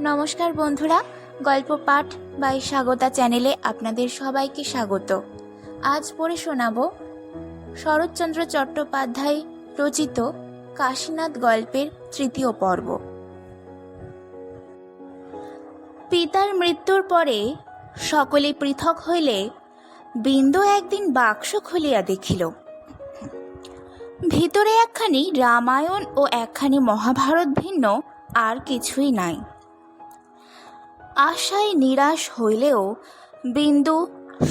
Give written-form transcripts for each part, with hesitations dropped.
নমস্কার বন্ধুরা, গল্প পাঠ বাই স্বাগতা চ্যানেলে আপনাদের সবাইকে স্বাগত। আজ পড়ে শোনাব শরৎচন্দ্র চট্টোপাধ্যায় রচিত কাশীনাথ গল্পের তৃতীয় পর্ব। পিতার মৃত্যুর পরে সকলে পৃথক হইলে বিন্দু একদিন বাক্স খুলিয়া দেখিল, ভিতরে একখানি রামায়ণ ও একখানি মহাভারত ভিন্ন আর কিছুই নাই। আশায় নিরাশ হইলেও বিন্দু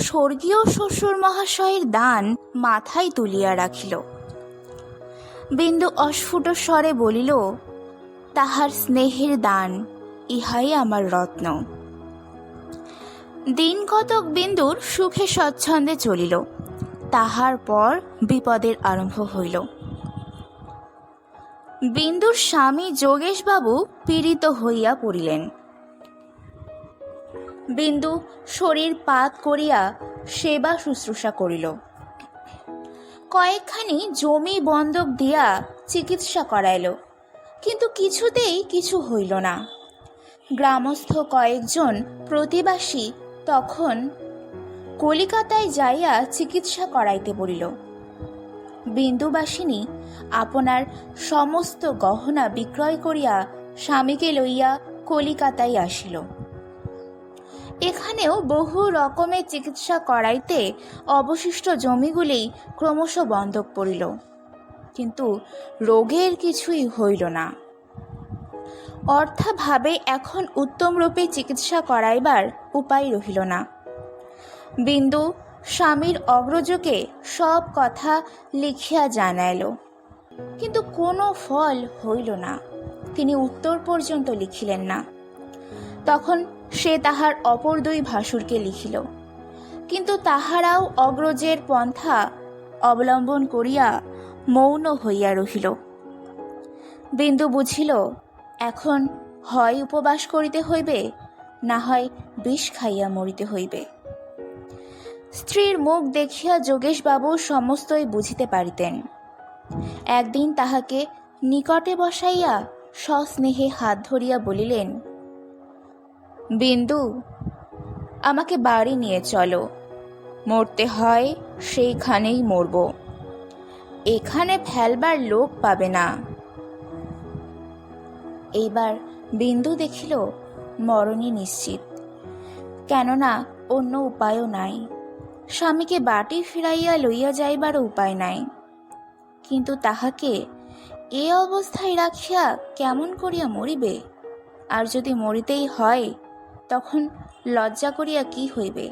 স্বর্গীয় শ্বশুর মহাশয়ের দান মাথায় তুলিয়া রাখিল। বিন্দু অস্ফুট স্বরে বলিল, তাহার স্নেহের দান, ইহাই আমার রত্ন। দিন কতক বিন্দুর সুখে স্বচ্ছন্দে চলিল। তাহার পর বিপদের আরম্ভ হইল। বিন্দুর স্বামী যোগেশবাবু পীড়িত হইয়া পড়িলেন। বিন্দু শরীর পাত করিয়া সেবা শুশ্রূষা করিল। কয়েকখানি জমি বন্ধক দিয়া চিকিৎসা করাইল, কিন্তু কিছুতেই কিছু হইল না। গ্রামস্থ কয়েকজন প্রতিবাসী তখন কলিকাতায় যাইয়া চিকিৎসা করাইতে বলিল। বিন্দুবাসিনী আপনার সমস্ত গহনা বিক্রয় করিয়া স্বামীকে লইয়া কলিকাতায় আসিল। এখানেও বহু রকমের চিকিৎসা করাইতে অবশিষ্ট জমিগুলি ক্রমশ বন্ধক পড়িল, কিন্তু রোগের কিছুই হইল না। অর্থাভাবে এখন উত্তম রূপে চিকিৎসা করাইবার উপায় রহিল না। বিন্দু স্বামীর অগ্রজকে সব কথা লিখিয়া জানাইল, কিন্তু কোনো ফল হইল না। তিনি উত্তর পর্যন্ত লিখিলেন না। তখন সে তাহার অপর দুই ভাসুরকে লিখিল, কিন্তু তাহারাও অগ্রজের পন্থা অবলম্বন করিয়া মৌন হইয়া রহিল। বিন্দু বুঝিল, এখন হয় উপবাস করিতে হইবে, না হয় বিষ খাইয়া মরিতে হইবে। স্ত্রীর মুখ দেখিয়া যোগেশবাবু সমস্তই বুঝিতে পারিতেন। একদিন তাহাকে নিকটে বসাইয়া সস্নেহে হাত ধরিয়া বলিলেন, বিন্দু, আমাকে বাড়ি নিয়ে চলো। মরতে হয় সেইখানেই মরব, এখানে ফেলবার লোক পাবে না। এইবার বিন্দু দেখিল মরণই নিশ্চিত, কেননা অন্য উপায়ও নাই। স্বামীকে বাটি ফিরাইয়া লইয়া যাইবারও উপায় নাই। কিন্তু তাহাকে এ অবস্থায় রাখিয়া কেমন করিয়া মরিবে? আর যদি মরিতেই হয়, তখন লজ্জা করিয়া কি হইবে?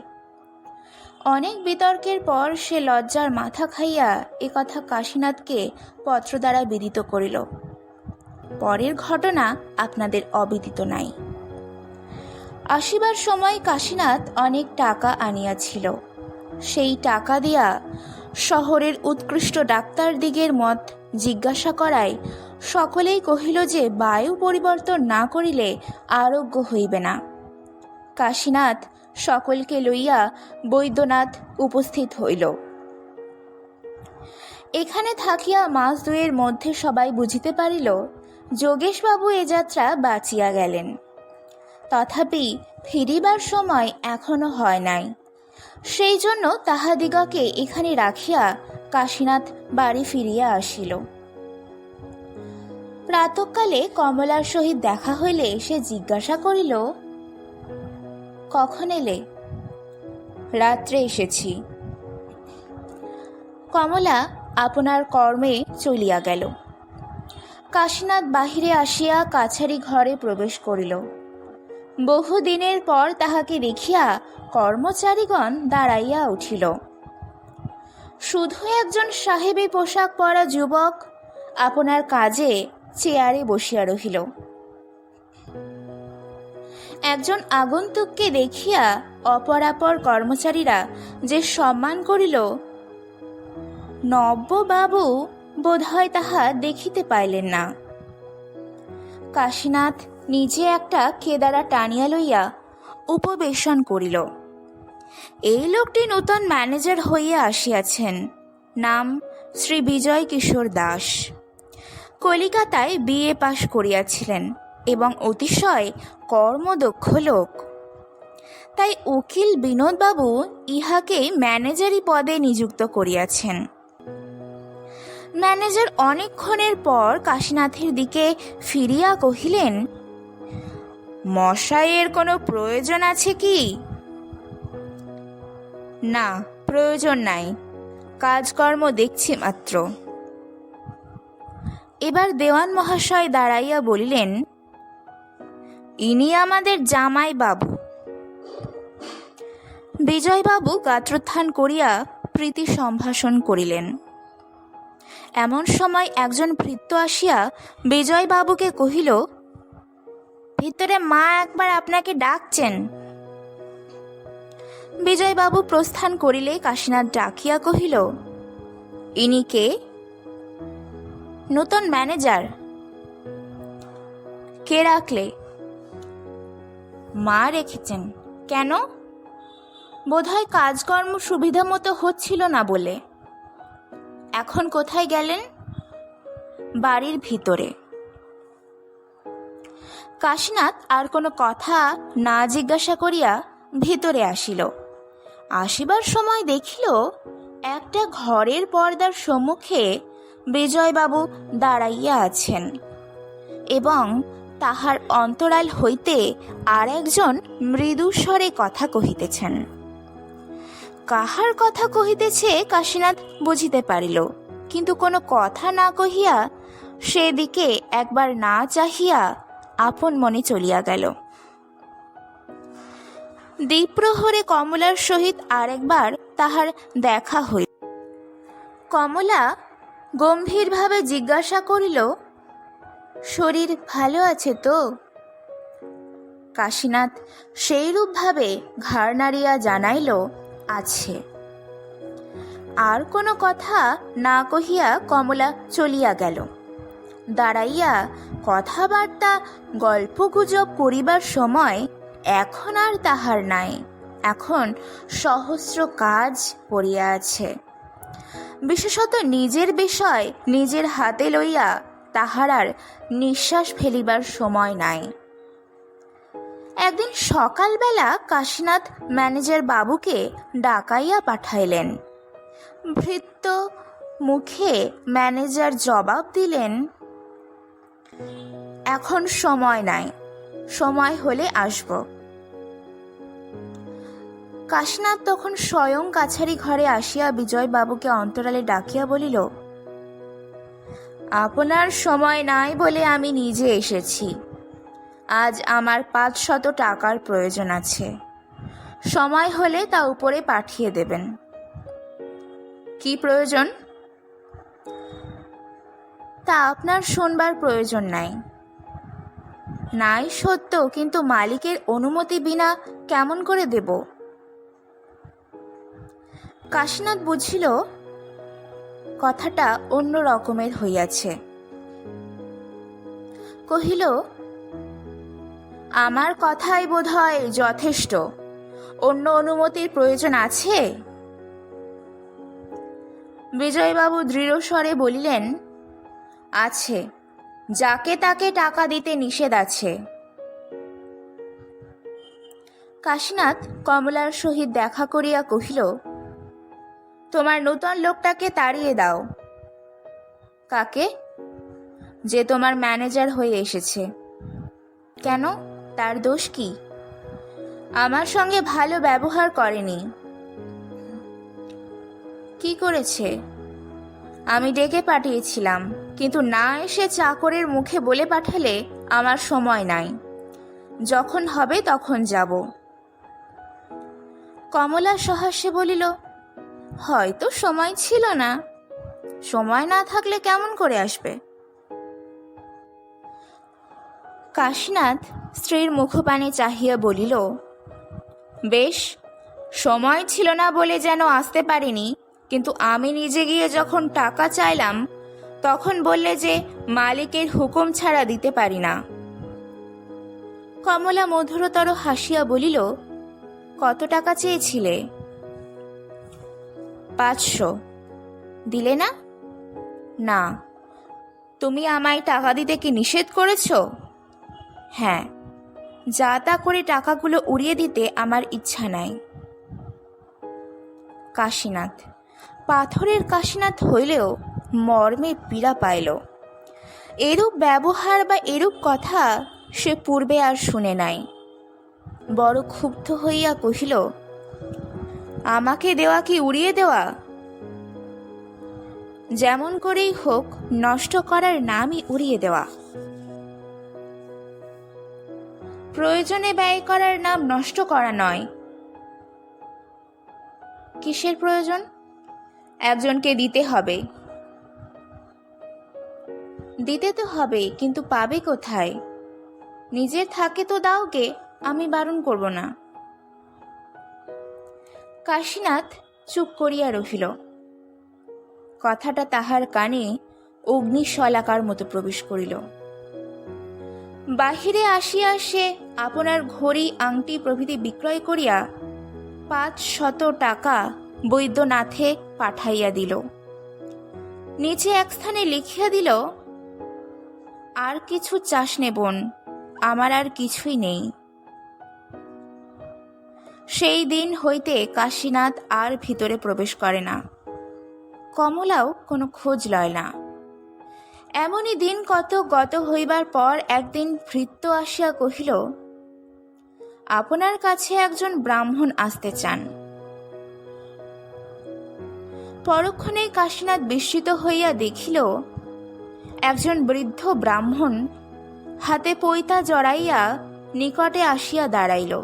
অনেক বিতর্কের পর সে লজ্জার মাথা খাইয়া এ কথা কাশীনাথকে পত্র দ্বারা বিদিত করিল। পরের ঘটনা আপনাদের অবিদিত নাই। আসিবার সময় কাশীনাথ অনেক টাকা আনিয়াছিল। সেই টাকা দিয়া শহরের উৎকৃষ্ট ডাক্তারদিগের মত জিজ্ঞাসা করায় সকলেই কহিল যে বায়ু পরিবর্তন না করিলে আরোগ্য হইবে না। কাশীনাথ সকলকে লইয়া বৈদ্যনাথ উপস্থিত হইল। এখানে থাকিয়া মাস দুয়ের মধ্যে সবাই বুঝিতে পারিল যোগেশবাবু এ যাত্রা বাঁচিয়া গেলেন। তথাপি ফিরিবার সময় এখনো হয় নাই। সেই জন্য তাহাদিগকে এখানে রাখিয়া কাশীনাথ বাড়ি ফিরিয়া আসিল। প্রাতঃকালে কমলার সহিত দেখা হইলে সে জিজ্ঞাসা করিল, কখন এলে? রাত্রে এসেছি। কমলা আপনার কর্মে চলিয়া গেল। কাশীনাথ বাহিরে আসিয়া কাছারি ঘরে প্রবেশ করিল। বহুদিনের পর তাহাকে দেখিয়া কর্মচারীগণ দাঁড়াইয়া উঠিল। শুধু একজন সাহেবী পোশাক পরা যুবক আপনার কাজে চেয়ারে বসিয়া রহিল। একজন আগন্তুককে দেখিয়া অপরাপর কর্মচারীরা যে সম্মান করিল, নব্যবাবু বোধহয় তাহা দেখিতে পাইলেন না। কাশীনাথ নিজে একটা কেদারা টানিয়া লইয়া উপবেশন করিল। এই লোকটি নূতন ম্যানেজার হইয়া আসিয়াছেন। নাম শ্রী বিজয় কিশোর দাস। কলিকাতায় বিএ পাশ করিয়াছিলেন। এবং অতিশয় কর্মদক্ষ লোক। তাই উকিল বিনোদবাবু ইহাকে ম্যানেজারি পদে নিযুক্ত করিয়াছেন। ম্যানেজার অনেকক্ষণের পর কাশীনাথের দিকে ফিরিয়া কহিলেন, মশাইয়ের কোনো প্রয়োজন আছে কি? না, প্রয়োজন নাই, কাজকর্ম দেখছি মাত্র। এবার দেওয়ান মহাশয় দাঁড়াইয়া বলিলেন, ইনি আমাদের জামাই বাবু। বিজয়বাবু গাত্রোত্থান করিয়া প্রীতি সম্ভাষণ করিলেন। এমন সময় একজন ভৃত্য আসিয়া বিজয়বাবুকে কহিল, ভিতরে মা একবার আপনাকে ডাকছেন। বিজয়বাবু প্রস্থান করিলে কাশীনাথ ডাকিয়া কহিল, ইনি কে? নূতন ম্যানেজার। কে রাখলে? মা রেখেছেন। কেন? বোধহয় কাজকর্ম সুবিধা মতো হচ্ছিল না বলে। এখন কোথায় গেলেন? বাড়ির ভিতরে। কাশীনাথ আর কোনো কথা না জিজ্ঞাসা করিয়া ভিতরে আসিল। আসিবার সময় দেখিল একটা ঘরের পর্দার সম্মুখে বিজয়বাবু দাঁড়াইয়া আছেন এবং তাহার অন্তরাল হইতে আর একজন মৃদু স্বরে কথা কহিতেছেন। কাহার কথা কহিতেছে কাশীনাথ বুঝিতে পারিল, কিন্তু কোনো কথা না কহিয়া সেদিকে একবার না চাহিয়া আপন মনে চলিয়া গেল। দ্বিপ্রহরে কমলার সহিত আরেকবার তাহার দেখা হইল। কমলা গম্ভীরভাবে জিজ্ঞাসা করিল, শরীর ভালো আছে তো? কাশীনাথ সেইরূপভাবে ঘাড় নাড়িয়া জানাইল, আছে। আর কোনো কথা না কহিয়া কমলা চলিয়া গেল। দাঁড়াইয়া কথাবার্তা গল্পগুজব করিবার সময় এখন আর তাহার নাই। এখন সহস্র কাজ পড়িয়া আছে। বিশেষত নিজের বিষয় নিজের হাতে লইয়া তাহার আর নিঃশ্বাস ফেলিবার সময় নাই। একদিন সকালবেলা কাশীনাথ ম্যানেজার বাবুকে ডাকাইয়া পাঠাইলেন। ভৃত্য মুখে ম্যানেজার জবাব দিলেন, এখন সময় নাই, সময় হলে আসব। কাশীনাথ তখন স্বয়ং কাছারি ঘরে আসিয়া বিজয়বাবুকে অন্তরালে ডাকিয়া বলিল, আপনার সময় নাই বলে আমি নিজে এসেছি। আজ আমার 500 টাকার প্রয়োজন আছে। সময় হলে তা উপরে পাঠিয়ে দেবেন। কি প্রয়োজন? তা আপনার শোনবার প্রয়োজন নাই। নাই সত্য, কিন্তু মালিকের অনুমতি বিনা কেমন করে দেব? কাশীনাথ বুঝিল কথাটা অন্য রকমের হইয়াছে। কহিল, আমার কথাই বোধহয় যথেষ্ট। অন্য অনুমতির প্রয়োজন আছে? বিজয়বাবু দৃঢ় স্বরে বলিলেন, আছে। যাকে তাকে টাকা দিতে নিষেধ আছে। কাশীনাথ কমলার সহিত দেখা করিয়া কহিল, তোমার নূতন লোকটাকে তাড়িয়ে দাও। কাকে? যে তোমার ম্যানেজার হয়ে এসেছে। কেন? তার দোষ কি? আমার সঙ্গে ভালো ব্যবহার করেনি। কি করেছে? আমি ডেকে পাঠিয়েছিলাম, কিন্তু না এসে চাকরের মুখে বলে পাঠালে আমার সময় নাই, যখন হবে তখন যাব। কমলা সহাস্যে বলিল, হয়তো সময় ছিল না। সময় না থাকলে কেমন করে আসবে? কাশীনাথ স্ত্রীর মুখপানে চাহিয়া বলিল, বেশ, সময় ছিল না বলে যেন আসতে পারিনি, কিন্তু আমি নিজে গিয়ে যখন টাকা চাইলাম তখন বললে যে মালিকের হুকুম ছাড়া দিতে পারি না। কমলা মধুরতর হাসিয়া বলিল, কত টাকা চেয়েছিলে? 500। দিলে না? না। তুমি আমায় টাকা দিতে কি নিষেধ করেছ? হ্যাঁ, যা তা করে টাকাগুলো উড়িয়ে দিতে আমার ইচ্ছা নাই। কাশীনাথ পাথরের কাশীনাথ হইলেও মর্মে পীড়া পাইল। এরূপ ব্যবহার বা এরূপ কথা সে পূর্বে আর শুনে নাই। বড় ক্ষুব্ধ হইয়া কহিল, আমাকে দেওয়া কি উড়িয়ে দেওয়া? যেমন করেই হোক নষ্ট করার নামই উড়িয়ে দেওয়া। প্রয়োজনে ব্যয় করার নাম নষ্ট করা নয়। কিসের প্রয়োজন? একজনকে দিতে হবে। দিতে তো হবে, কিন্তু পাবে কোথায়? নিজের থাকে তো দাওগে, আমি বারণ করব না। কাশীনাথ চুপ করিয়া রহিল। কথাটা তাহার কানে অগ্নিশলাকার মতো প্রবেশ করিল। বাহিরে আসিয়া সে আপনার ঘড়ি, আংটি প্রভৃতি বিক্রয় করিয়া 500 টাকা বৈদ্যনাথে পাঠাইয়া দিল। নিচে এক স্থানে লিখিয়া দিল, আর কিছু চাস নে বোন, আমার আর কিছুই নেই। সেই দিন হইতে কাশীনাথ আর ভিতরে প্রবেশ করে না। কমলাও কোনো খোঁজ লয় না। এমনই দিন কত গত হইবার পর একদিন ভৃত্য আসিয়া কহিল, আপনার কাছে একজন ব্রাহ্মণ আসতে চান। পরক্ষণেই কাশীনাথ বিস্মিত হইয়া দেখিল, একজন বৃদ্ধ ব্রাহ্মণ হাতে পৈতা জড়াইয়া নিকটে আসিয়া দাঁড়াইল।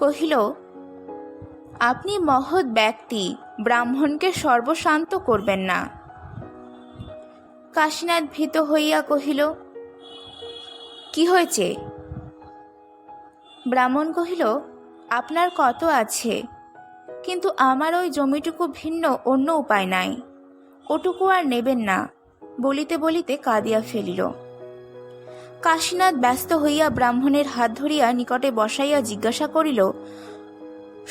কহিল, আপনি মহৎ ব্যক্তি, ব্রাহ্মণকে সর্বশান্ত করবেন না। কাশীনাথ ভীত হইয়া কহিল, কি হয়েছে? ব্রাহ্মণ কহিল, আপনার কত আছে, কিন্তু আমার ওই জমিটুকু ভিন্ন অন্য উপায় নাই, ওটুকু আর নেবেন না। বলিতে বলিতে কাঁদিয়া ফেলিল। কাশীনাথ ব্যস্ত হইয়া ব্রাহ্মণের হাত ধরিয়া নিকটে বসাইয়া জিজ্ঞাসা করিল,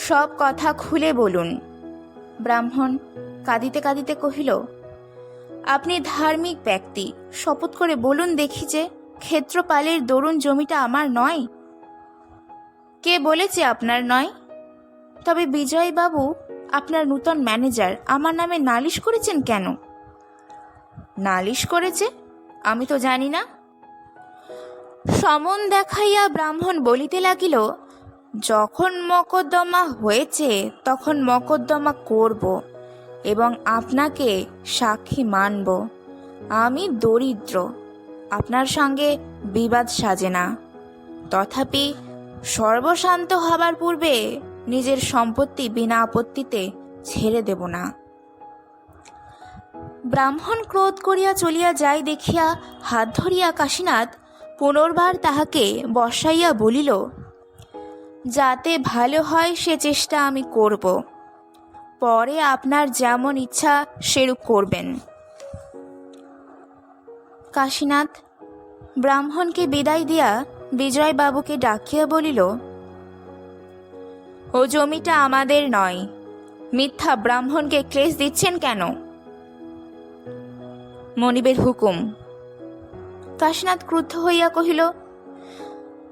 সব কথা খুলে বলুন। ব্রাহ্মণ কাঁদিতে কাঁদিতে কহিল, আপনি ধার্মিক ব্যক্তি, শপথ করে বলুন দেখি যে ক্ষেত্রপালের দরুন জমিটা আমার নয়। কে বলেছে আপনার নয়? তবে বিজয়বাবু, আপনার নূতন ম্যানেজার, আমার নামে নালিশ করেছেন কেন? নালিশ করেছে? আমি তো জানি না। সমন দেখাইয়া ব্রাহ্মণ বলিতে লাগিল, যখন মকদ্দমা হয়েছে তখন মকদ্দমা করব এবং আপনাকে সাক্ষী মানব। আমি দরিদ্র, আপনার সঙ্গে বিবাদ সাজে না। তথাপি সর্বশান্ত হবার পূর্বে নিজের সম্পত্তি বিনা আপত্তিতে ছেড়ে দেব না। ব্রাহ্মণ ক্রোধ করিয়া চলিয়া যায় দেখিয়া হাত ধরিয়া কাশীনাথ পুনর্বার তাহাকে বসাইয়া বলিল, যাতে ভালো হয় সে চেষ্টা আমি করব, পরে আপনার যেমন ইচ্ছা সেরূপ করবেন। কাশীনাথ ব্রাহ্মণকে বিদায় দিয়া বিজয়বাবুকে ডাকিয়া বলিল, ও জমিটা আমাদের নয়, মিথ্যা ব্রাহ্মণকে ক্লেশ দিচ্ছেন কেন? মনিবের হুকুম। কাশীনাথ ক্রুদ্ধ হইয়া কহিল,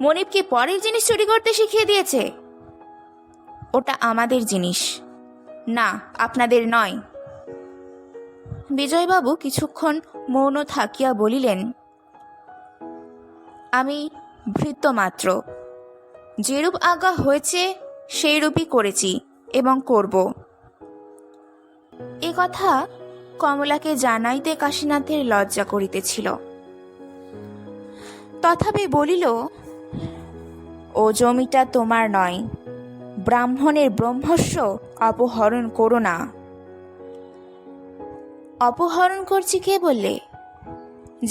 মনিব কি পরের জিনিস চুরি করতে শিখিয়ে দিয়েছে? ওটা আমাদের জিনিস। না, আপনাদের নয়। বিজয়বাবু কিছুক্ষণ মৌন থাকিয়া বলিলেন, আমি ভৃত্য মাত্র, যেরূপ আজ্ঞা হয়েছে সেই রূপই করেছি এবং করব। এ কথা কমলাকে জানাইতে কাশীনাথের লজ্জা করিতেছিল। তথাপি বলিল, ও জমিটা তোমার নয়, ব্রাহ্মণের ব্রহ্মস্ব অপহরণ করো না। অপহরণ করছি কে বললে?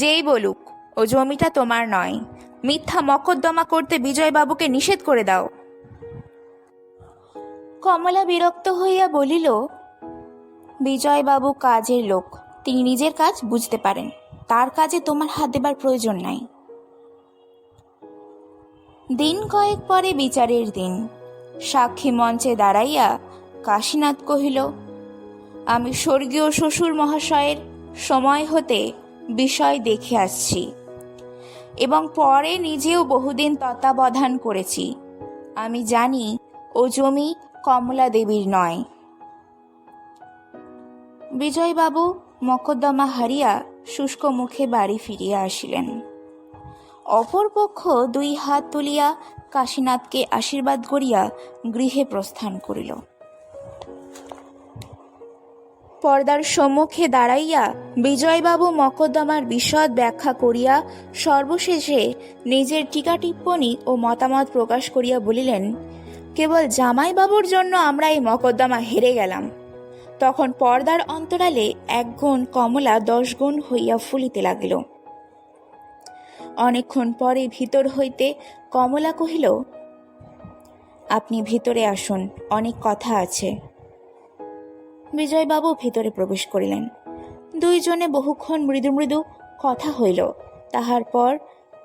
যেই বলুক ও জমিটা তোমার নয়, মিথ্যা মকদ্দমা করতে বিজয়বাবুকে নিষেধ করে দাও। কমলা বিরক্ত হইয়া বলিল, বিজয়বাবু কাজের লোক, তিনি নিজের কাজ বুঝতে পারেন, তার কাজে তোমার হাত দেবার প্রয়োজন নাই। দিন কয়েক পরে বিচারের দিন। সাক্ষী মঞ্চে দাঁড়াইয়া কাশীনাথ কহিল, আমি স্বর্গীয় শ্বশুর মহাশয়ের সময় হতে বিষয় দেখে আসছি। এবং পরে নিজেও বহুদিন তত্ত্বাবধান করেছি। আমি জানি ও জমি কমলা দেবীর নয়। বিজয়বাবু মকদ্দমা হারিয়া শুষ্ক মুখে বাড়ি ফিরিয়া আসিলেন। অপরপক্ষ 2 হাত তুলিয়া কাশীনাথকে আশীর্বাদ করিয়া গৃহে প্রস্থান করিল। পর্দার সম্মুখে দাঁড়াইয়া বিজয়বাবু মকদ্দমার বিশদ ব্যাখ্যা করিয়া সর্বশেষে নিজের টিকা টিপ্পণী ও মতামত প্রকাশ করিয়া বলিলেন, কেবল জামাইবাবুর জন্য আমরা এই মকদ্দমা হেরে গেলাম। তখন পর্দার অন্তরালে 1 গুণ কমলা 10 গুণ হইয়া ফুলিতে লাগিল। অনেকক্ষণ পরে ভিতর হইতে কমলা কহিল, আপনি ভিতরে আসুন, অনেক কথা আছে। বিজয়বাবু ভিতরে প্রবেশ করিলেন। 2 জনে বহুক্ষণ মৃদু মৃদু কথা হইল। তাহার পর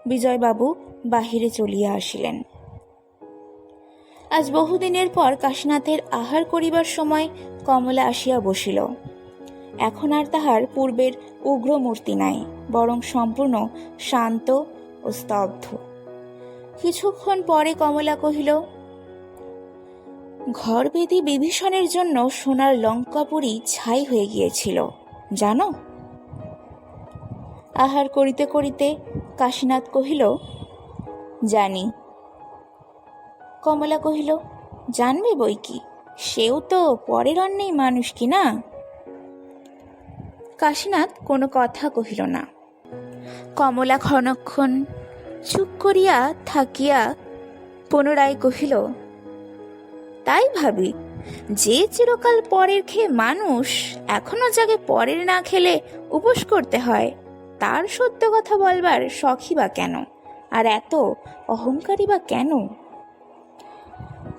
বিজয়বাবু বাহিরে চলিয়া আসিলেন। আজ বহুদিনের পর কাশীনাথের আহার করিবার সময় কমলা আসিয়া বসিল। এখন আর তাহার পূর্বের উগ্রমূর্তি নাই, বরং সম্পূর্ণ শান্ত ও স্তব্ধ। কিছুক্ষণ পরে কমলা কহিল, ঘরবেদি বিভীষণের জন্য সোনার লঙ্কাপুরী ছাই হয়ে গিয়েছিল, জানো? আহার করিতে করিতে কাশীনাথ কহিল, জানি। কমলা কহিল, জানবে বই কি, সেও তো পরের অন্যেই মানুষ কি না? কাশীনাথ কোনো কথা কহিল না। কমলা ক্ষণক্ষণ চুপ করিয়া থাকিয়া পুনরায় কহিল, তাই ভাবি, যে চিরকাল পরের খেয়ে মানুষ এখনো যাকে পরের না খেলে উপোস করতে হয়, তার সত্য কথা বলবার শখই বা কেন, আর এত অহংকারী বা কেন?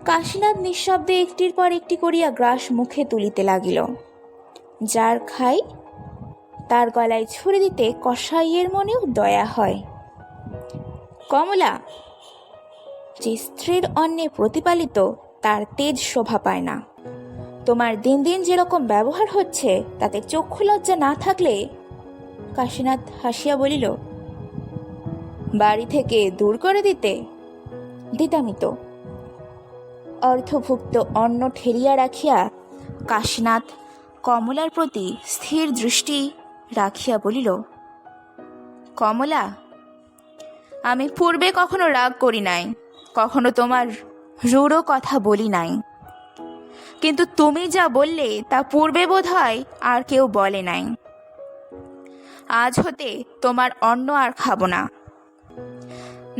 কাশীনাথ নিঃশব্দে একটির পর একটি করিয়া গ্রাস মুখে তুলিতে লাগিল। যার খাই তার গলায় ছুরি দিতে কসাইয়ের মনেও দয়া হয়। কমলা, যে স্ত্রীর অন্নে প্রতিপালিত তার তেজ শোভা পায় না। তোমার দিন দিন যেরকম ব্যবহার হচ্ছে তাতে চক্ষু লজ্জা না থাকলে। কাশীনাথ হাসিয়া বলিল, বাড়ি থেকে দূর করে দিতামই তো। অর্থভুক্ত অন্ন ঠেলিয়া রাখিয়া কাশীনাথ কমলার প্রতি স্থির দৃষ্টি রাখিয়া বলিল, কমলা, আমি পূর্বে কখনো রাগ করি নাই, কখনো তোমার রূঢ় কথা বলি নাই, কিন্তু তুমি যা বললে তা পূর্বে বোধ হয় আর কেউ বলে নাই। আজ হতে তোমার অন্ন আর খাবো না।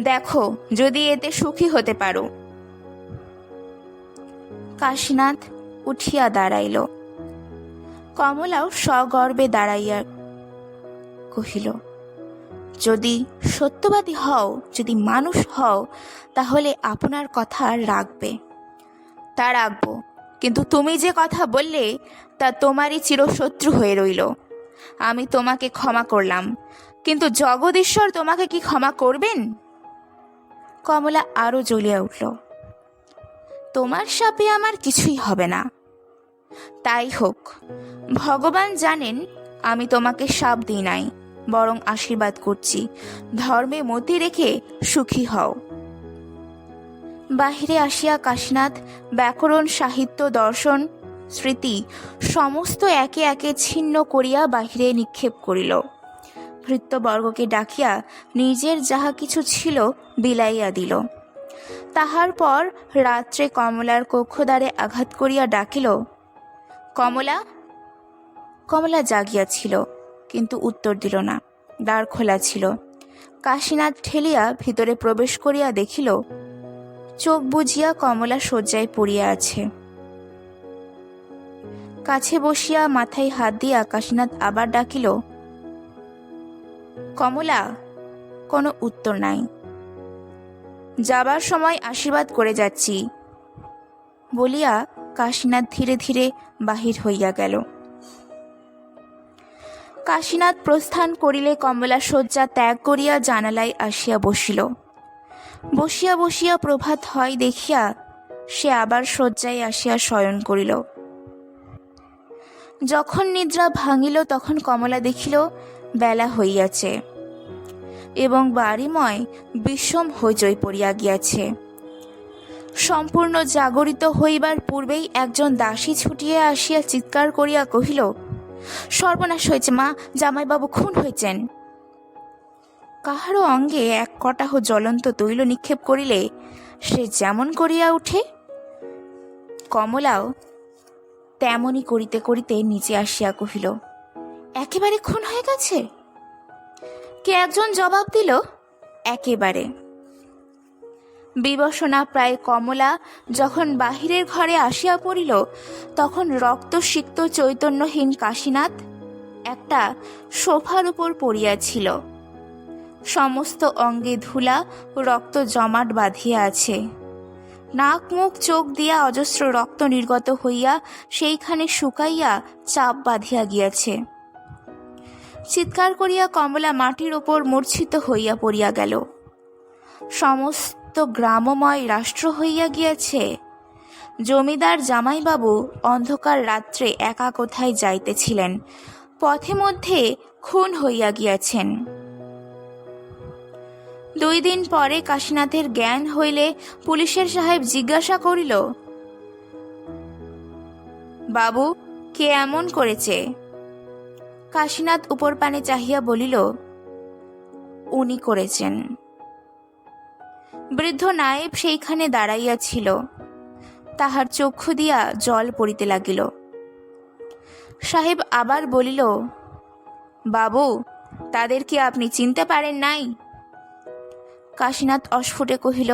দেখো যদি এতে সুখী হতে পারো। কাশীনাথ উঠিয়া দাঁড়াইল। কমলাও সগর্বে দাঁড়াইয়া কহিল, যদি সত্যবাদী হও, যদি মানুষ হও, তাহলে আপনার কথা রাখবে। তা রাখব, কিন্তু তুমি যে কথা বললে তা তোমারই চিরশত্রু হয়ে রইল। আমি তোমাকে ক্ষমা করলাম, কিন্তু জগদীশ্বর তোমাকে কি ক্ষমা করবেন? কমলা আরো জ্বলিয়া উঠল। তোমার শাপে আমার কিছুই হবে না। তাই হোক, ভগবান জানেন আমি তোমাকে শাপ দিই নাই, বরং আশীর্বাদ করছি, ধর্মে মতি রেখে সুখী হও। বাহিরে আসিয়া কাশীনাথ ব্যাকরণ, সাহিত্য, দর্শন, স্মৃতি সমস্ত একে একে ছিন্ন করিয়া বাহিরে নিক্ষেপ করিল। ভৃত্যবর্গকে ডাকিয়া নিজের যাহা কিছু ছিল বিলাইয়া দিল। তাহার পর রাত্রে কমলার কক্ষদ্বারে আঘাত করিয়া ডাকিল, কমলা। কমলা জাগিয়াছিল, কিন্তু উত্তর দিল না। দ্বার খোলা ছিল। কাশীনাথ ঠেলিয়া ভিতরে প্রবেশ করিয়া দেখিল, চোখ বুজিয়া কমলা শয্যায় পড়িয়া আছে। কাছে বসিয়া মাথায় হাত দিয়া কাশীনাথ আবার ডাকিল, কমলা। কোনো উত্তর নাই। যাবার সময় আশীর্বাদ করে যাচ্ছি বলিয়া কাশীনাথ ধীরে ধীরে বাহির হইয়া গেল। কাশীনাথ প্রস্থান করিলে কমলা শয্যা ত্যাগ করিয়া জানালায় আসিয়া বসিল। বসিয়া বসিয়া প্রভাত হয় দেখিয়া সে আবার শয্যায় আসিয়া শয়ন করিল। যখন নিদ্রা ভাঙিল তখন কমলা দেখিল বেলা হইয়াছে। এবং বাড়িময় বিষম হইচই পড়িয়া গিয়াছে। সম্পূর্ণ জাগরিত হইবার পূর্বেই একজন দাসী ছুটিয়া আসিয়া চিৎকার করিয়া কহিল, সর্বনাশ হয়েছে মা, জামাইবাবু খুন হয়েছেন। কাহারও অঙ্গে এক কটাহ জ্বলন্ত তৈল নিক্ষেপ করিলে সে যেমন করিয়া উঠে, কমলাও তেমনি করিতে করিতে নিচে আসিয়া কহিল, একেবারে খুন হয়ে গেছে? কে একজন জবাব দিল, একেবারে। বিবসনা প্রায় কমলা যখন বাহিরের ঘরে আসিয়া পড়িল, তখন রক্তসিক্ত চৈতন্যহীন কাশীনাথ একটা সোফার উপর পড়িয়াছিল। সমস্ত অঙ্গে ধুলা ও রক্ত জমাট বাঁধিয়া আছে। নাক মুখ চোখ দিয়া অজস্র রক্ত নির্গত হইয়া সেইখানে শুকাইয়া চাপ বাঁধিয়া গিয়াছে। চিৎকার করিয়া কমলা মাটির ওপর মূর্ছিত হইয়া পড়িয়া গেল। সমস্ত গ্রামময় রাষ্ট্র হইয়া গিয়াছে। জমিদার জামাইবাবু অন্ধকার রাত্রে একা কোথায় যাইতেছিলেন, পথে মধ্যে খুন হইয়া গিয়াছেন। 2 দিন পরে কাশীনাথের জ্ঞান হইলে পুলিশের সাহেব জিজ্ঞাসা করিল, বাবু, কে এমন করেছে? কাশীনাথ উপর পানে চাহিয়া বলিল, উনি করেছেন। বৃদ্ধ নায়েব সেইখানে দাঁড়াইয়াছিল। তাহার চক্ষু দিয়া জল পড়িতে লাগিল। সাহেব আবার বলিল, বাবু, তাদের কি আপনি চিনতে পারেন নাই? কাশীনাথ অস্ফুটে কহিল,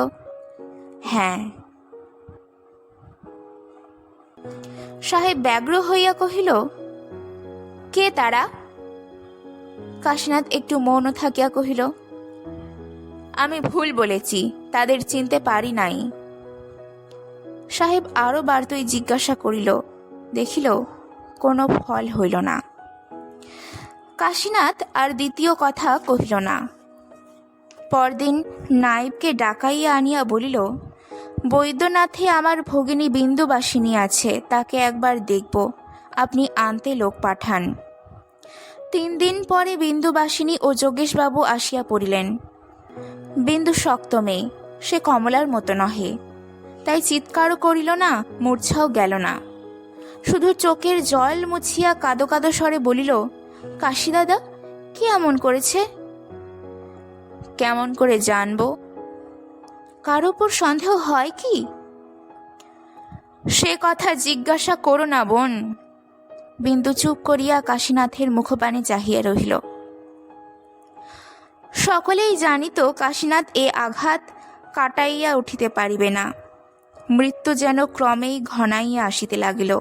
হ্যাঁ। সাহেব ব্যগ্র হইয়া কহিল, কে তারা? কাশীনাথ একটু মৌন থাকিয়া কহিল, আমি ভুল বলেছি, তাদের চিনতে পারি নাই। সাহেব আরো বারতই জিজ্ঞাসা করিল, দেখিল কোনো ফল হইল না। কাশীনাথ আর দ্বিতীয় কথা কহিল না। পরদিন নায়েবকে ডাকাইয়া আনিয়া বলিল, বৈদ্যনাথে আমার ভগিনী বিন্দুবাসিনী আছে, তাকে একবার দেখব, আপনি আনতে লোক পাঠান। 3 দিন পরে বিন্দুবাসিনী ও যোগেশবাবু আসিয়া পড়িলেন। বিন্দু শক্ত মেয়ে, সে কমলার মতো নহে, তাই চিৎকারও করিল না, মূর্ছাও গেল না। শুধু চোখের জল মুছিয়া কাদো কাদো স্বরে বলিল, কাশী দাদা, কি এমন করেছে? কেমন করে জানব? কার উপর সন্দেহ হয় কি? সে কথা জিজ্ঞাসা করো না বোন। বিন্দু চুপ করিয়া কাশীনাথের মুখপানে চাহিয়া রহিল। সকলেই জানিত কাশীনাথ এ আঘাত কাটাইয়া উঠিতে পারিবে না। মৃত্যু যেন ক্রমেই ঘনাইয়া আসিতে লাগিল।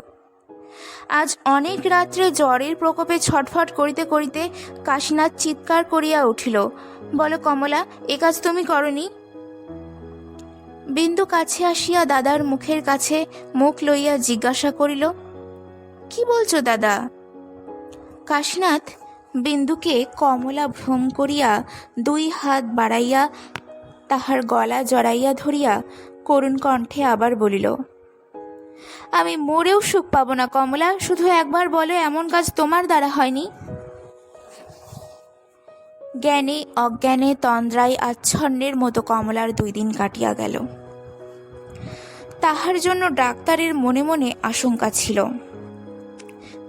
আজ অনেক রাত্রে জ্বরের প্রকোপে ছটফট করিতে করিতে কাশীনাথ চিৎকার করিয়া উঠিল, বলো কমলা, এ কাজ তুমি করনি? বিন্দু কাছে আসিয়া দাদার মুখের কাছে মুখ লইয়া জিজ্ঞাসা করিল, কি বলছো দাদা? কাশীনাথ বিন্দুকে কমলা ভ্রম করিয়া 2 হাত বাড়াইয়া তাহার গলা জড়াইয়া ধরিয়া করুণ কণ্ঠে আবার বলিল, আমি মরেও সুখ পাব না কমলা, শুধু একবার বলো এমন কাজ তোমার দ্বারা হয়নি। জ্ঞানে অজ্ঞানে তন্দ্রায় আচ্ছন্নের মতো কমলার 2 দিন কাটিয়া গেল। তাহার জন্য ডাক্তারের মনে মনে আশঙ্কা ছিল,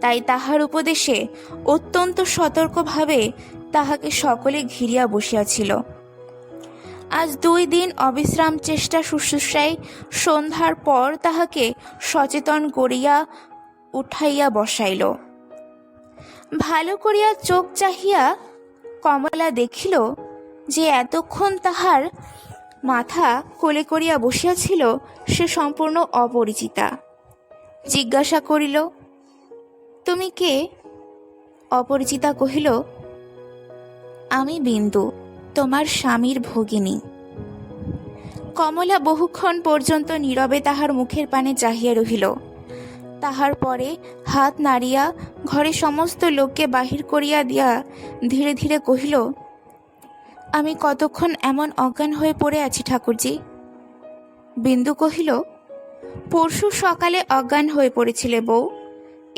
তাই তাহার উপদেশে অত্যন্ত সতর্কভাবে তাহাকে সকলে ঘিরিয়া বসিয়াছিল। আজ 2 দিন অবিশ্রাম চেষ্টা শুশ্রূষায় সন্ধ্যার পর তাহাকে সচেতন করিয়া উঠাইয়া বসাইল। ভালো করিয়া চোখ চাহিয়া কমলা দেখিল যে এতক্ষণ তাহার মাথা কোলে করিয়া বসিয়াছিল সে সম্পূর্ণ অপরিচিতা। জিজ্ঞাসা করিল, তুমি কে? অপরিচিতা কহিল, আমি বিন্দু, তোমার স্বামীর ভগিনী। কমলা বহুক্ষণ পর্যন্ত নীরবে তাহার মুখের পানে চাহিয়া রহিল। তাহার পরে হাত নাড়িয়া ঘরে সমস্ত লোককে বাহির করিয়া দিয়া ধীরে ধীরে কহিল, আমি কতক্ষণ এমন অজ্ঞান হয়ে পড়ে আছি ঠাকুরজি? বিন্দু কহিল, পরশু সকালে অজ্ঞান হয়ে পড়েছিলে বউ,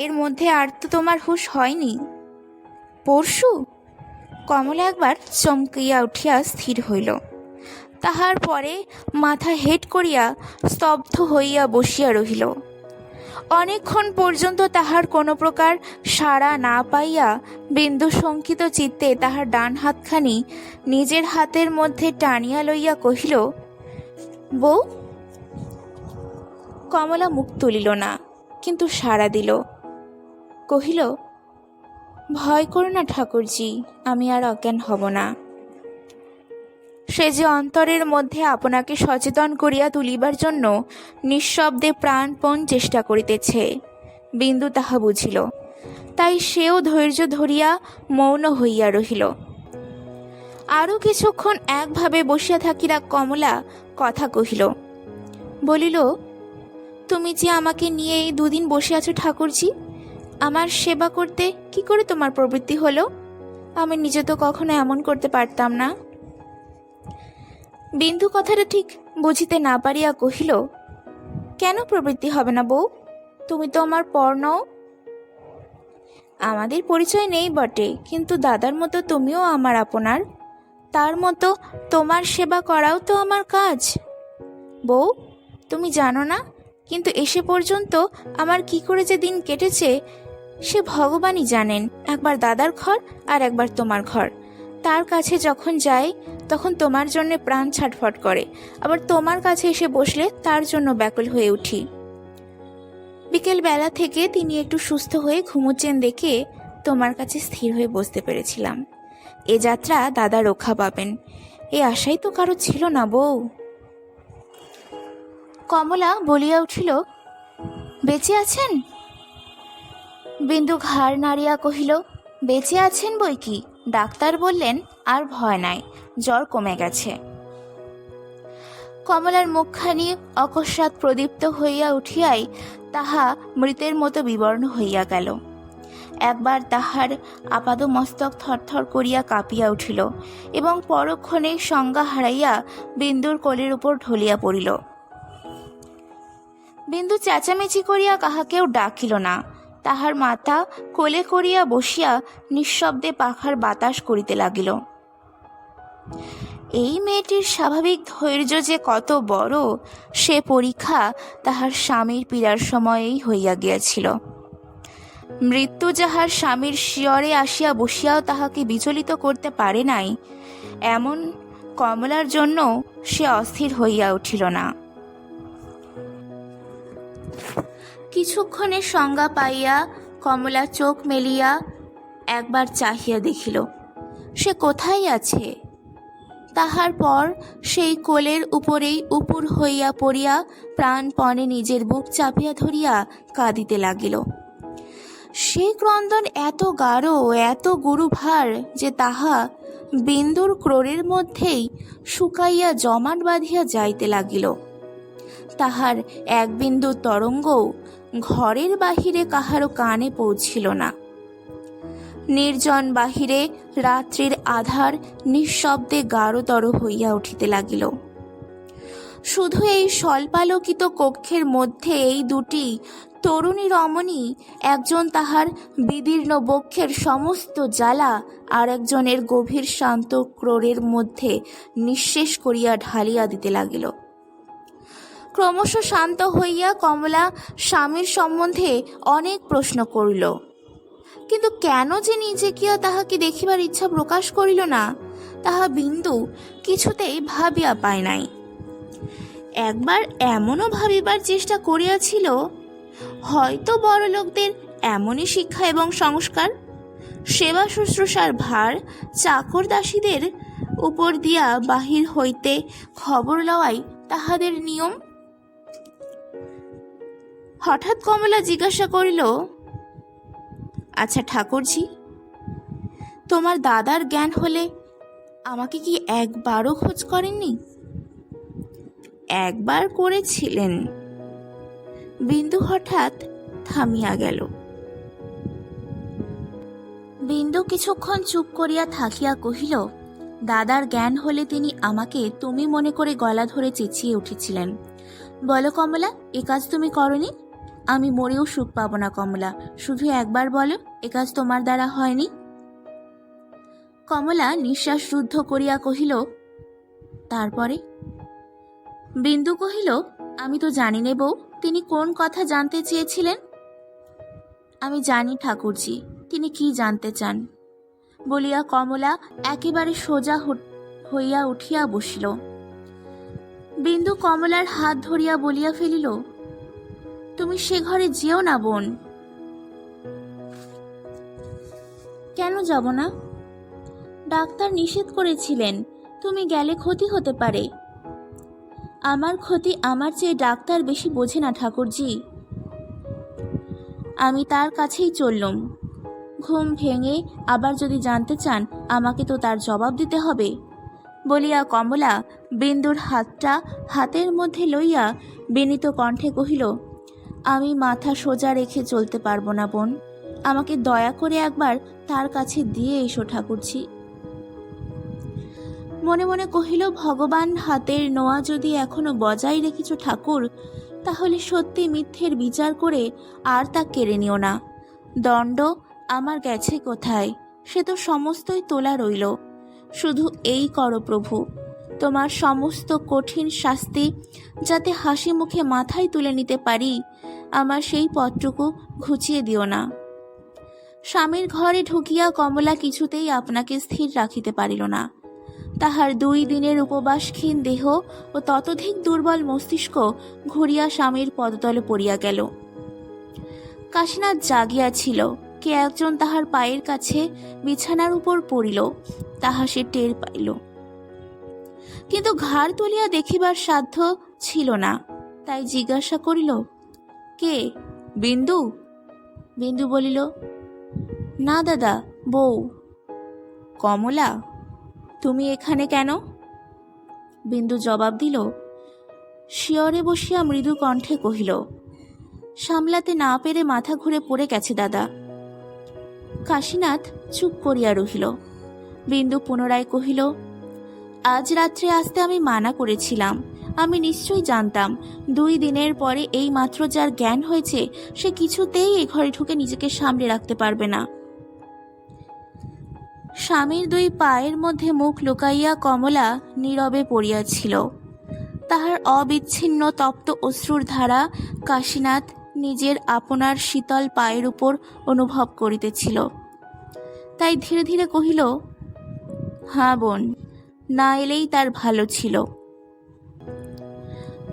এর মধ্যে আর তো তোমার হুঁশ হয়নি। পরশু? কমলা একবার চমকিয়া উঠিয়া স্থির হইল। তাহার পরে মাথা হেঁট করিয়া স্তব্ধ হইয়া বসিয়া রহিল। অনেকক্ষণ পর্যন্ত তাহার কোনো প্রকার সাড়া না পাইয়া বিন্দু শঙ্কিত চিত্তে তাহার ডান হাতখানি নিজের হাতের মধ্যে টানিয়া লইয়া কহিল, বউ। কমলা মুখ তুলিল না, কিন্তু সাড়া দিল। কহিল, ভয় করো না ঠাকুরজি, আমি আর অজ্ঞান হব না। সে যে অন্তরের মধ্যে আপনাকে সচেতন করিয়া তুলিবার জন্য নিঃশব্দে প্রাণপণ চেষ্টা করিতেছে, বিন্দু তাহা বুঝিল। তাই সেও ধৈর্য ধরিয়া মৌন হইয়া রহিল। আরও কিছুক্ষণ একভাবে বসিয়া থাকিয়া কমলা কথা কহিল, বলিল, তুমি যে আমাকে নিয়ে এই 2 দিন বসে আছো ঠাকুরজি, আমার সেবা করতে কি করে তোমার প্রবৃত্তি হলো? আমি নিজে তো কখনো এমন করতে পারতাম না। বিন্দু কথাটা ঠিক বুঝিতে না পারিয়া কহিল, কেন প্রবৃত্তি হবে না বউ? তুমি তো আমার পর নও। আমাদের পরিচয় নেই বটে, কিন্তু দাদার মতো তুমিও আমার আপনার। তার মতো তোমার সেবা করাও তো আমার কাজ। বউ, তুমি জানো না, কিন্তু এসে পর্যন্ত আমার কি করে যে দিন কেটেছে সে ভগবানই জানেন। একবার দাদার ঘর আর একবার তোমার ঘর। তার কাছে যখন যাই তখন তোমার জন্য প্রাণ ছটফট করে, আবার তোমার কাছে এসে বসলে তার জন্য ব্যাকুল হয়ে উঠি। বিকেল বেলা থেকে তিনি একটু সুস্থ হয়ে ঘুমোচ্ছেন দেখে তোমার কাছে স্থির হয়ে বসতে পেরেছিলাম। এ যাত্রা দাদা রক্ষা পাবেন, এ আশাই তো কারো ছিল না বউ। কমলা বলিয়া উঠিল, বেঁচে আছেন? বিন্দু ঘাড় নাড়িয়া কহিল, বেঁচে আছেন বই কি, ডাক্তার বললেন আর ভয় নাই, জ্বর কমে গেছে। কমলার মুখখানি অকস্মাৎ প্রদীপ্ত হইয়া উঠিয়াই তাহা মৃতের মতো বিবর্ণ হইয়া গেল। একবার তাহার আপাদ মস্তক থরথর করিয়া কাঁপিয়া উঠিল এবং পরক্ষণে সংজ্ঞা হারাইয়া বিন্দুর কোলের উপর ঢলিয়া পড়িল। বিন্দু চেঁচামেচি করিয়া কাহাকেও ডাকিল না। তাহার মাথা কোলে করিয়া বসিয়া নিঃশব্দে পাখার বাতাস করিতে লাগিল। এই মেয়েটির স্বাভাবিক ধৈর্য যে কত বড় সে পরীক্ষা তাহার স্বামীর পীড়ার সময়েই হইয়া গিয়াছিল। মৃত্যু যাহার স্বামীর শিয়রে আসিয়া বসিয়াও তাহাকে বিচলিত করতে পারে নাই, এমন কমলার জন্য সে অস্থির হইয়া উঠিল না। কিছুক্ষণের সংজ্ঞা পাইয়া কমলা চোখ মেলিয়া একবার চাহিয়া দেখিল সে কোথায় আছে। তাহার পর সেই কোলের উপরেই উপুর হইয়া পড়িয়া প্রাণপণে নিজের বুক চাপিয়া ধরিয়া কাঁদিতে লাগিল। সেই ক্রন্দন এত গাঢ়, এত গুরুভার যে তাহা বিন্দুর ক্রোড়ের মধ্যেই শুকাইয়া জমাট বাঁধিয়া যাইতে লাগিল। তাহার এক বিন্দু তরঙ্গও ঘরের বাহিরে কাহারও কানে পৌঁছিল না। নির্জন বাহিরে রাত্রির আধার নিঃশব্দে গাঢ়তর হইয়া উঠিতে লাগিল। শুধু এই স্বল্পালোকিত কক্ষের মধ্যে এই 2টি তরুণী রমণী, একজন তাহার বিদীর্ণ বক্ষের সমস্ত জ্বালা আর একজনের গভীর শান্ত ক্রোড়ের মধ্যে নিঃশেষ করিয়া ঢালিয়া দিতে লাগিল। ক্রমশ শান্ত হইয়া কমলা স্বামীর সম্বন্ধে অনেক প্রশ্ন করিল, কিন্তু কেন যে নিজেকেও তাহাকে দেখিবার ইচ্ছা প্রকাশ করিল না তাহা বিন্দু কিছুতেই ভাবিয়া পায় নাই। একবার এমনও ভাবিবার চেষ্টা করিয়াছিল, হয়তো বড় লোকদের এমনই শিক্ষা এবং সংস্কার, সেবা শুশ্রূষার ভার চাকর দাসীদের উপর দিয়া বাহির হইতে খবর লওয়াই তাহাদের নিয়ম। হঠাৎ কমলা জিজ্ঞাসা করিল, আচ্ছা ঠাকুরজি, তোমার দাদার জ্ঞান হলে আমাকে কি একবারও খোঁজ করেননি? একবার করেছিলেন। বিন্দু হঠাৎ থামিয়া গেল। বিন্দু কিছুক্ষণ চুপ করিয়া থাকিয়া কহিল, দাদার জ্ঞান হলে তিনি আমাকে তুমি মনে করে গলা ধরে চেঁচিয়ে উঠেছিলেন। বলো কমলা, এ কাজ তুমি করনি? আমি মরেও সুখ পাবো না কমলা, শুধু একবার বলো, এ কাজ তোমার দ্বারা হয়নি? কমলা নিঃশ্বাস রুদ্ধ করিয়া কহিল, তারপরে? বিন্দু কহিল, আমি তো জানি নে বউ, তিনি কোন কথা জানতে চেয়েছিলেন। আমি জানি ঠাকুরজি, তিনি কি জানতে চান, বলিয়া কমলা একেবারে সোজা হইয়া উঠিয়া বসিল। বিন্দু কমলার হাত ধরিয়া বলিয়া ফেলিল, তুমি সে ঘরে যেও না বোন। কেন যাব না? ডাক্তার নিষেধ করেছিলেন, তুমি গেলে ক্ষতি হতে পারে। আমার ক্ষতি আমার চেয়ে ডাক্তার বেশি বোঝে না ঠাকুরজি। আমি তার কাছেই চললুম। ঘুম ভেঙে আবার যদি জানতে চান, আমাকে তো তার জবাব দিতে হবে, বলিয়া কমলা বিন্দুর হাতটা হাতের মধ্যে লইয়া বিনীত কণ্ঠে কহিল, আমি মাথা সোজা রেখে চলতে পারবো না বোন, আমাকে দয়া করে একবার তার কাছে দিয়ে এসো ঠাকুরজি। মনে মনে কহিল, ভগবান হাতের নোয়া যদি এখনো বজায় রেখেছ ঠাকুর, তাহলে সত্যি মিথ্যের বিচার করে আর তা কেড়ে নিও না। দণ্ড আমার গেছে কোথায়, সে তো সমস্তই তোলা রইল। শুধু এই করো প্রভু, তোমার সমস্ত কঠিন শাস্তি যাতে হাসি মুখে মাথায় তুলে নিতে পারি, আমার সেই পথটুকু ঘুচিয়ে দিও না। স্বামীর ঘরে ঢুকিয়া কমলা কিছুতেই আপনাকে স্থির রাখিতে পারিল না। তাহার 2 দিনের উপবাসক্ষীণ দেহ ও ততোধিক দুর্বল মস্তিষ্ক ঘুরিয়া স্বামীর পদতলে পড়িয়া গেল। কাশীনাথ জাগিয়াছিল, কে একজন তাহার পায়ের কাছে বিছানার উপর পড়িল, তাহা সে টের পাইল, কিন্তু ঘাড় তুলিয়া দেখিবার সাধ্য ছিল না। তাই জিজ্ঞাসা করিল, কে? বিন্দু? বিন্দু বলিল, না দাদা, বউ। কমলা, তুমি এখানে কেন? বিন্দু জবাব দিল, শিয়রে বসিয়া মৃদু কণ্ঠে কহিল, সামলাতে না পেরে মাথা ঘুরে পড়ে গেছে দাদা। কাশীনাথ চুপ করিয়া রহিল। বিন্দু পুনরায় কহিল, আজ রাত্রে আসতে আমি মানা করেছিলাম, আমি নিশ্চয়ই জানতাম 2 দিনের পরে এই মাত্র যার জ্ঞান হয়েছে সে কিছুতেই এ ঘরে ঢুকে নিজেকে সামলে রাখতে পারবে না। স্বামীর 2 পায়ের মধ্যে মুখ লুকাইয়া কমলা নীরবে পড়িয়াছিল। তাহার অবিচ্ছিন্ন তপ্ত অশ্রুর ধারা কাশীনাথ নিজের আপনার শীতল পায়ের উপর অনুভব করিতেছিল। তাই ধীরে ধীরে কহিল, হ্যাঁ বোন, না এলেই তার ভালো ছিল।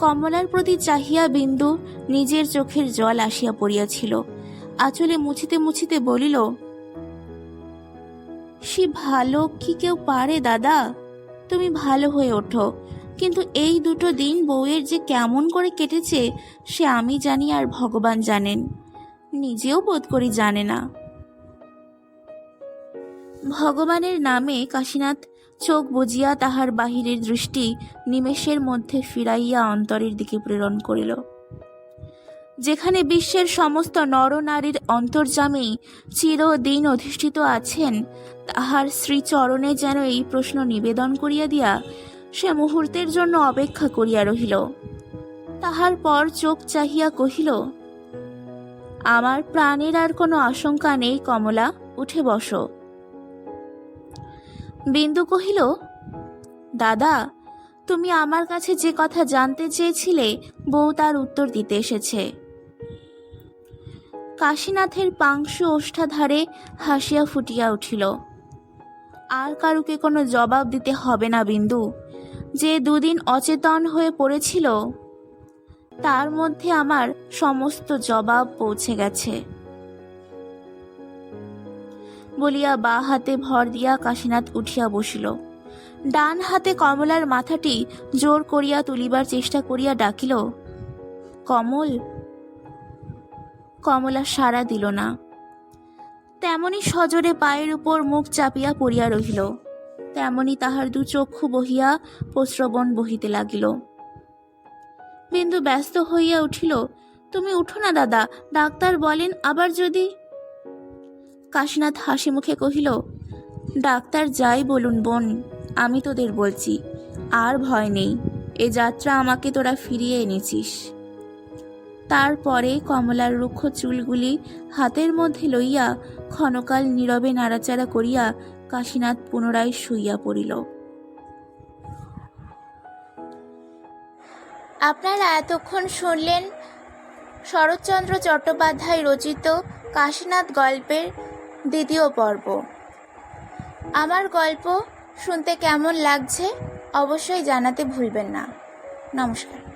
কমলার প্রতি চাহিয়া বিন্দু নিজের চোখের জল আসিয়া পড়িয়াছিল। আঁচলে মুছিতে মুছিতে বলিল, সে ভালো কি কেউ পারে দাদা? তুমি ভালো হয়ে ওঠো, কিন্তু এই 2 দিন বউয়ের যে কেমন করে কেটেছে সে আমি জানি আর ভগবান জানেন, নিজেও বোধ করি জানে না। ভগবানের নামে কাশীনাথ চোখ বুজিয়া তাহার বাহিরের দৃষ্টি নিমেষের মধ্যে ফিরাইয়া অন্তরের দিকে প্রেরণ করিল। যেখানে বিশ্বের সমস্ত নরনারীর অন্তর্যামী চিরদিন অধিষ্ঠিত আছেন, তাহার শ্রীচরণে যেন এই প্রশ্ন নিবেদন করিয়া দিয়া সে মুহূর্তের জন্য অপেক্ষা করিয়া রহিল। তাহার পর চোখ চাহিয়া কহিল, আমার প্রাণের আর কোনো আশঙ্কা নেই কমলা, উঠে বসো। বিন্দু কহিল, দাদা, তুমি আমার কাছে যে কথা জানতে চেয়েছিলে বউ তার উত্তর দিতে এসেছে। কাশীনাথের পাংশু ওষ্ঠাধারে হাসিয়া ফুটিয়া উঠিল। আর কারুকে কোনো জবাব দিতে হবে না বিন্দু। যে 2 দিন অচেতন হয়ে পড়েছিল তার মধ্যে আমার সমস্ত জবাব পৌঁছে গেছে, বলিয়া বা হাতে ভর দিয়া কাশীনাথ উঠিয়া বসিল। ডান হাতে কমলার মাথাটি জোর করিয়া তুলিবার চেষ্টা করিয়া ডাকিল, কমল। কমলা সাড়া দিল না। তেমনি সজোরে পায়ের উপর মুখ চাপিয়া পড়িয়া রহিল, তেমনি তাহার 2 চক্ষু বহিয়া প্রস্রবণ বহিতে লাগিল। বিন্দু ব্যস্ত হইয়া উঠিল, তুমি উঠো না দাদা, ডাক্তার বলেন আবার যদি। কাশীনাথ হাসি মুখে কহিল, ডাক্তার যাই বলুন বোন, আমি তোদের বলছি, আর ভয় নেই, এ যাত্রা আমাকে তোরা ফিরিয়ে এনেছিস। তারপরে কমলার রুক্ষ চুলগুলি হাতের মধ্যে লইয়া ক্ষণকাল নীরবে নাড়াচাড়া করিয়া কাশীনাথ পুনরায় শুইয়া পড়িল। আপনারা এতক্ষণ শুনলেন শরৎচন্দ্র চট্টোপাধ্যায় রচিত কাশীনাথ গল্পের দ্বিতীয় পর্ব। আমার গল্প শুনতে কেমন লাগছে অবশ্যই জানাতে ভুলবেন না। নমস্কার।